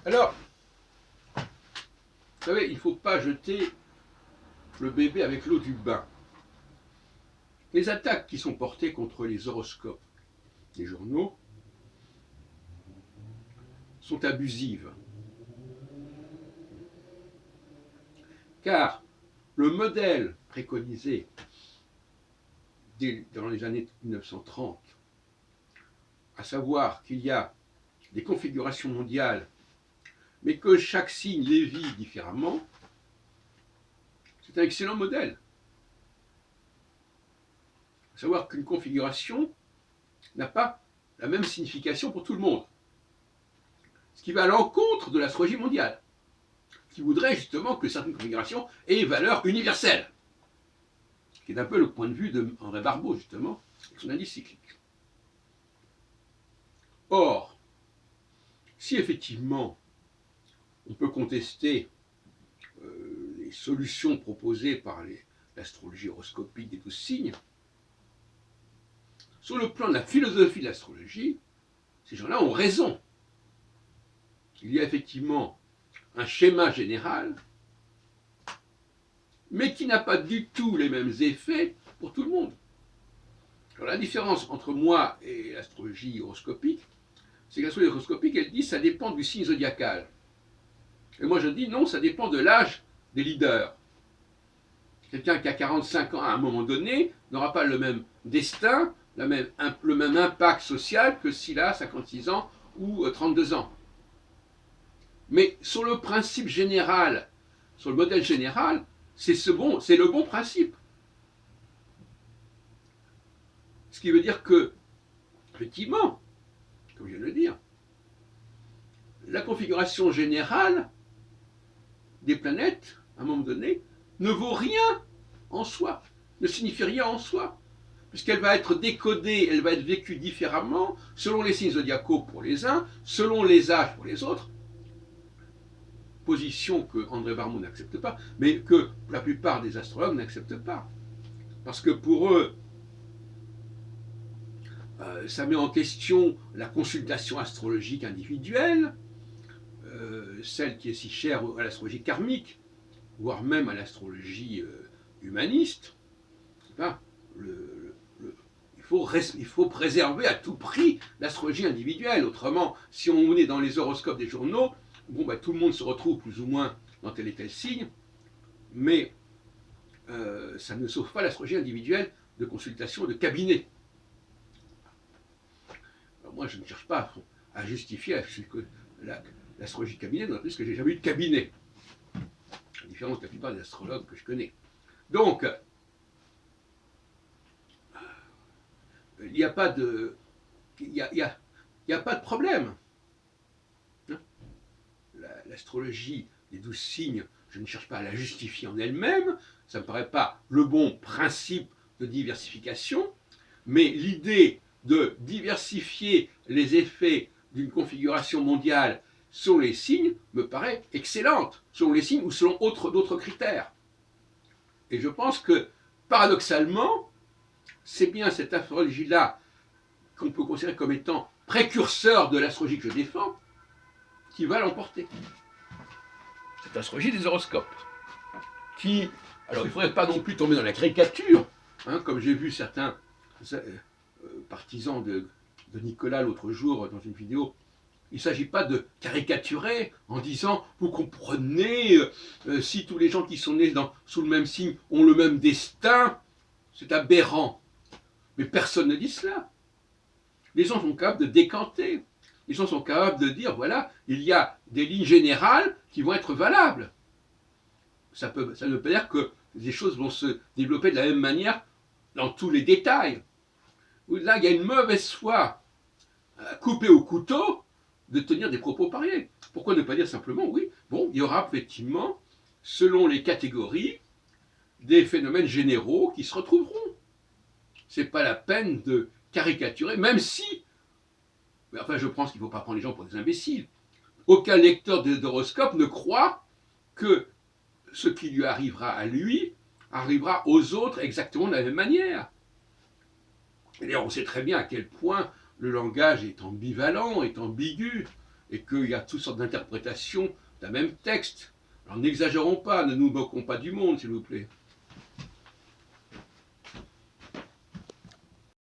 Alors, vous savez, il ne faut pas jeter le bébé avec l'eau du bain. Les attaques qui sont portées contre les horoscopes des journaux sont abusives. Car le modèle préconisé dans les années 1930, à savoir qu'il y a des configurations mondiales, mais que chaque signe les vit différemment, c'est un excellent modèle. À savoir qu'une configuration n'a pas la même signification pour tout le monde. Ce qui va à l'encontre de l'astrologie mondiale, qui voudrait justement que certaines configurations aient valeur universelle, qui est un peu le point de vue d'André Barbeau, justement, avec son indice cyclique. Or, si effectivement on peut contester les solutions proposées par l'astrologie horoscopique des 12 signes, sur le plan de la philosophie de l'astrologie, ces gens-là ont raison. Il y a effectivement un schéma général, mais qui n'a pas du tout les mêmes effets pour tout le monde. Alors la différence entre moi et l'astrologie horoscopique, c'est que l'astrologie horoscopique, elle dit que ça dépend du signe zodiacal. Et moi je dis non, ça dépend de l'âge des leaders. Quelqu'un qui a 45 ans à un moment donné n'aura pas le même destin, le même impact social que s'il a 56 ans ou 32 ans. Mais sur le principe général, sur le modèle général, c'est le bon principe. Ce qui veut dire que, effectivement, comme je viens de le dire, la configuration générale des planètes, à un moment donné, ne vaut rien en soi, ne signifie rien en soi, puisqu'elle va être décodée, elle va être vécue différemment, selon les signes zodiacaux pour les uns, selon les âges pour les autres, position que André Barbeau n'accepte pas, mais que la plupart des astrologues n'acceptent pas. Parce que pour eux, ça met en question la consultation astrologique individuelle, celle qui est si chère à l'astrologie karmique, voire même à l'astrologie humaniste. Pas, il faut préserver à tout prix l'astrologie individuelle. Autrement, si on est dans les horoscopes des journaux, bon, bah, tout le monde se retrouve plus ou moins dans tel et tel signe, mais ça ne sauve pas l'astrologie individuelle de consultation de cabinet. Alors moi, je ne cherche pas à justifier l'astrologie de cabinet, d'autant plus que j'ai jamais eu de cabinet, à différence de la plupart des astrologues que je connais. Donc, il n'y a pas de, il y a pas de problème. L'astrologie des 12 signes, je ne cherche pas à la justifier en elle-même, ça ne me paraît pas le bon principe de diversification, mais l'idée de diversifier les effets d'une configuration mondiale selon les signes me paraît excellente, selon les signes ou selon d'autres critères. Et je pense que, paradoxalement, c'est bien cette astrologie-là qu'on peut considérer comme étant précurseur de l'astrologie que je défends, qui va l'emporter. Cette astrologie des horoscopes. Qui, alors il ne faudrait pas non plus tomber dans la caricature, comme j'ai vu certains partisans de Nicolas l'autre jour dans une vidéo. Il ne s'agit pas de caricaturer en disant, vous comprenez, si tous les gens qui sont nés sous le même signe ont le même destin, c'est aberrant. Mais personne ne dit cela. Les gens sont capables de décanter. Les gens sont capables de dire, voilà, il y a des lignes générales qui vont être valables. Ça ne veut pas dire que les choses vont se développer de la même manière dans tous les détails. Là, il y a une mauvaise foi coupée au couteau de tenir des propos pareils. Pourquoi ne pas dire simplement, oui, bon, il y aura effectivement, selon les catégories, des phénomènes généraux qui se retrouveront. Ce n'est pas la peine de caricaturer, même si, enfin je pense qu'il ne faut pas prendre les gens pour des imbéciles. Aucun lecteur d'horoscope ne croit que ce qui lui arrivera à lui arrivera aux autres exactement de la même manière. Et d'ailleurs, on sait très bien à quel point le langage est ambivalent, est ambigu, et qu'il y a toutes sortes d'interprétations d'un même texte. Alors n'exagérons pas, ne nous moquons pas du monde, s'il vous plaît.